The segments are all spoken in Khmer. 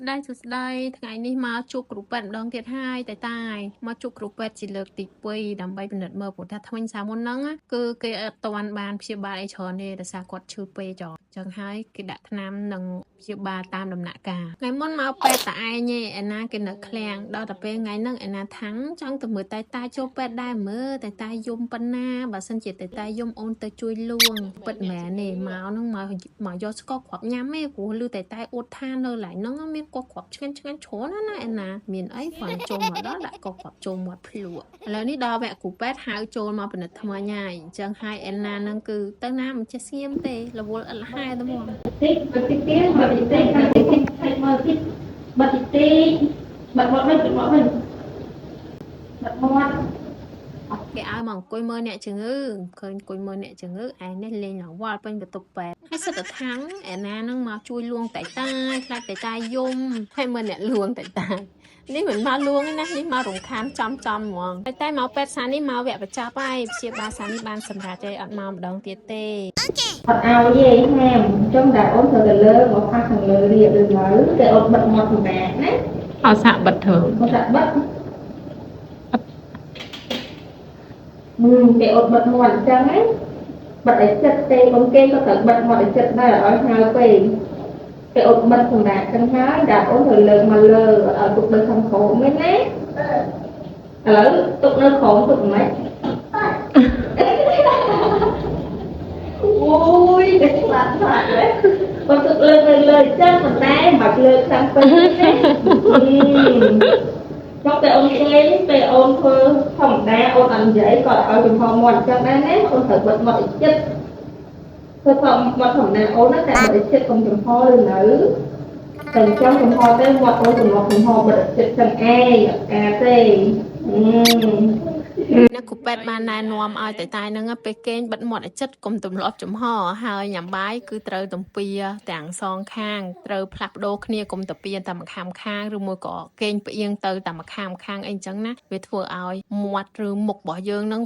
ได้สุดได้ថ្ងៃនេះមកជួបគ្រូពេទ្យម្ដងទៀតហើយតែមកជួបគ្រូពេទ្យជាលើកទី2ដើម្បីពិនិត្យមើលព្រោះថាថ្មិញសាមុនហ្នឹងគឺគេអត់ទាន់បានព្យាបាលអីច្រើនទេដោយសារគាត់ឈឺពេកចោលអញ្ចឹងហើយគេដាក់ថ្នាំនិងព្យាបាលតាមដំណាក់កាលថ្ងៃមុនមកពេទ្យតែឯងឯណាគេនៅឃ្លាំងដល់តែពេលថ្ងៃហ្នឹងឯណាថាំងចង់ទៅមើលតែចូលពេទ្យដែរមើលតែយំប៉ុណ្ណាបើសិនជាតែយំអូនទៅជួយលួងពិតមែនទេមកហ្នឹងមកយកស្ករគ្រាប់ញ៉ាំទេព្រោះលឺតែអួតថានៅឡៃហ្នឹងមានស្ករគ្រាប់ឆ្ងាញ់ច្រើនណាឯណាមានអីគ្រាន់ចូលមកដល់ដាក់ស្ករគ្រាប់ចូលមាត់ភ្លក់ឥឡូវនេះដល់វគ្គគ្រូពេទ្យហៅចូលមកពិនិត្យថ្មញ៉ាយអញ្ចឹងហើយឯណាហ្នឹងគឺទៅណាមិនចេះស្ងៀមទេរវល់អត់លហែទៅហ្មងតិចទៀតបាត់តិចមើលតិចបាត់តិចបាត់មាត់វិញបាត់មាត់គេឲ្យមកអង្គុយមើលអ្នកជំងឺឃើញអង្គុយមើលអ្នកជំងឺឯនេះលេងរវល់ពេញបន្ទប់ពេទ្យហើយសិតតែថាំងឯណាហ្នឹងមកជួយលួងតែខ្លាចតែយំហើយមើលអ្នកលួងតែនេះមិនមកលួងទេណានេះមករំខានចំហ្មងតែមកពេទ្យសានេះមកវគ្គបញ្ចប់ហើយព្យាបាលសានេះបានសម្រាប់ទេអត់មកម្ដងទៀតទេអត់ឲ្យទេហាមអញ្ចឹងតែអូនត្រូវទៅលើមកផាសខាងលើរៀបឬនៅតែអូនបិទមាត់សម្រាប់ណាអត់សាក់បិទធ្វើសាក់បិទគេអត់បិទមាត់អញ្ចឹងណាបិទឲ្យចិត្តទេបងគេក៏ត្រូវបិទមាត់ឲ្យចិត្តដែរឲ្យហៅពេកគេអត់បិទសម្រាប់ចឹងហើយដាក់អូនទៅលើមកលើឲ្យទុកនៅខាងក្រោមមែនណាឥឡូវទុកនៅក្រោមទុកមិនអូយតែឆ្លាតណាស់បើទុកលើអញ្ចឹងមិនដែរមកលើខាងពេកណាមកតែអូនគេតែអូនធ្វើធម្មតាអូនអត់និយាយគាត់ឲ្យចំហមាត់អញ្ចឹងដែរណាអូនត្រូវបិទមាត់ឲ្យចិត្តធ្វើធម្មមាត់ធម្មតាអូនណាតែឲ្យចិត្តកុំចំហឬនៅតែអញ្ចឹងចំហទៅមាត់អូនចំហបិទចិត្តចឹងឯងអាទេអ្នកគ្រូពេទ្យបានណែនាំឲ្យតែហ្នឹងពេលគេងបិទមាត់ឲ្យចិត្តកុំទម្លាប់ចំហហើយញ៉ាំបាយគឺត្រូវទំពាទាំងសងខាងត្រូវផ្លាស់ប្ដូរគ្នាកុំទំពាតែម្ខាងឬមួយក៏គេងផ្អៀងទៅតែម្ខាងអីចឹងណាវាធ្វើឲ្យមាត់ឬមុខរបស់យើងហ្នឹង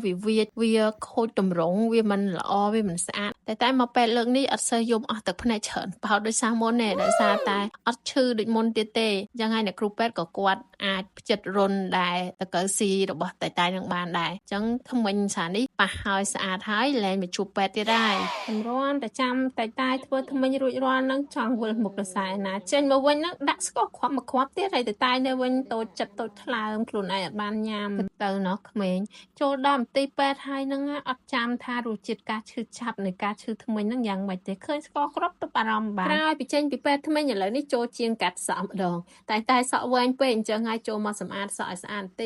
វាខូចតម្រង់វាមិនល្អវាមិនស្អាតតែមកពេទ្យលើកនេះអត់សូវយំអស់ទឹកភ្នែកច្រើនបោតដូចសាមុនទេដោយសារតែអត់ឈឺដូចមុនទៀតទេអញ្ចឹងហើយអ្នកគ្រូពេទ្យក៏គាត់អាចផ្ចិតរុនដែរតកៅស៊ីរបស់តែនឹងបានដែរអញ្ចឹងថ្មិញសានេះប៉ះហើយស្អាតហើយលែងមកជួបពេទ្យទៀតហើយសម្រាន់តែចាំតែធ្វើថ្មិញរួចរាល់ហ្នឹងចង់វិលមុខរសែណាចេញមកវិញហ្នឹងដាក់ស្ករគ្រាប់មកគ្រាប់ទៀតហើយតែនៅវិញតូចចិត្តតូចថ្លើមខ្លួនឯងអត់បានញ៉ាំទៅណោះក្មេងចូលដល់មន្ទីរពេទ្យហើយហ្នឹងអត់ចាំថារសជាតិការឈឺចាប់នៃការឈឺថ្មិញហ្នឹងយ៉ាងម៉េចទេឃើញស្ករគ្រាប់ទៅអារម្មណ៍បានក្រោយពីចេញពីពេទ្យថ្មិញឥឡូវនេះចូលជាងកាត់សក់ម្ដងតែសក់វែងពេកអញ្ចឹងហើយចូលមកសម្អាតសក់ឲ្យស្អាតបន្តិច